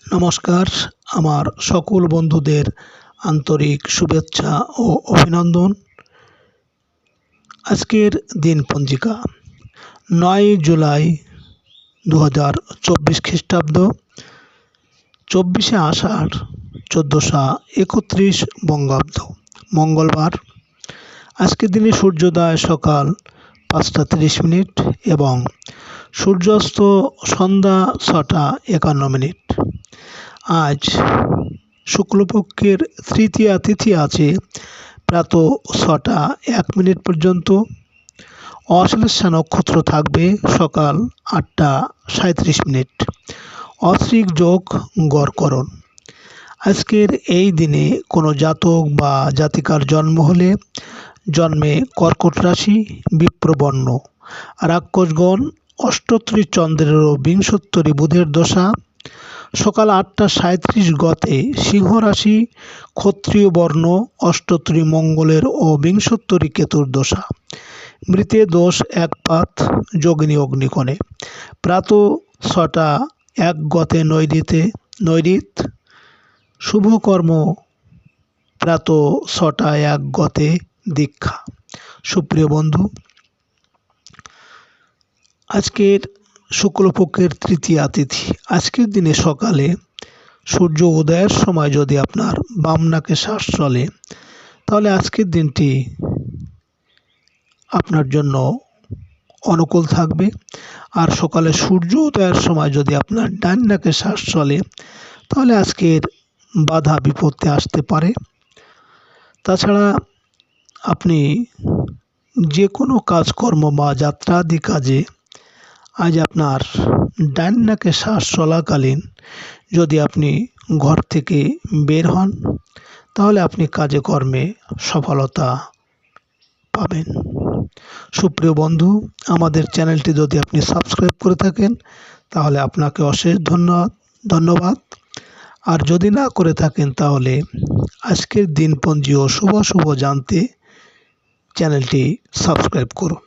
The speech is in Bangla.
নমস্কার, আমার সকল বন্ধুদের আন্তরিক শুভেচ্ছা ও অভিনন্দন। আজকের দিন পঞ্জিকা ৯ জুলাই 2024 খ্রিস্টাব্দ, 24শে আষাঢ় 1431 বঙ্গাব্দ, মঙ্গলবার। আজকের দিনে সূর্যোদয় সকাল 5টা 30 মিনিট এবং সূর্যাস্ত সন্ধ্যা 6টা 51 মিনিট। আজ শুক্লপক্ষের তৃতীয়া তিথি আছে প্রাত 6টা 1 মিনিট পর্যন্ত। অশ্লেষা নক্ষত্র থাকবে সকাল 8টা 37 মিনিট। অশ্রিক যোগ গড়করণ। আজকের এই দিনে কোনো জাতক বা জাতিকার জন্ম হলে জন্মে কর্কট রাশি, বিপ্রবর্ণ, রাক্ষসগণ, অষ্টোত্তরী চন্দ্রেরও বিংশোত্তরী বুধের দশা, সকাল 8টা 37 গতে সিংহ রাশি, ক্ষত্রিয় বর্ণ, অষ্টোত্তরী মঙ্গলের ও বিংশোত্তরী কেতুর দশা, মৃতে দোষ একপাত, যোগিনী অগ্নিকোণে, প্রাত 6টা 1 গতে নৈরিত, শুভকর্ম প্রাত 6টা 1 গতে দীক্ষা। সুপ্রিয় বন্ধু, আজকের শুক্লপক্ষের তৃতীয়া তিথি। আজকের দিনে সকালে সূর্য উদয়ের সময় যদি আপনার বাম নাকে শ্বাস চলে, তাহলে আজকের দিনটি আপনার জন্য অনুকূল থাকবে। আর সকালে সূর্য উদয়ের সময় যদি আপনার ডান নাকে শ্বাস চলে, তাহলে আজকের বাধা বিপত্তি আসতে পারে। তাছাড়া আপনি যে কোনো কাজকর্ম বা যাত্রাদি কাজে আজ আপনার ডান নাকে শ্বাস চলাকালীন যদি আপনি ঘর থেকে বের হন, তাহলে আপনি কাজে কর্মে সফলতা পাবেন। সুপ্রিয় বন্ধু, আমাদের চ্যানেলটি যদি আপনি সাবস্ক্রাইব করে থাকেন, তাহলে আপনাকে অশেষ ধন্যবাদ। আর যদি না করে থাকেন, তাহলে আজকের দিনপঞ্জি ও শুভ জানতে চ্যানেলটি সাবস্ক্রাইব করুন।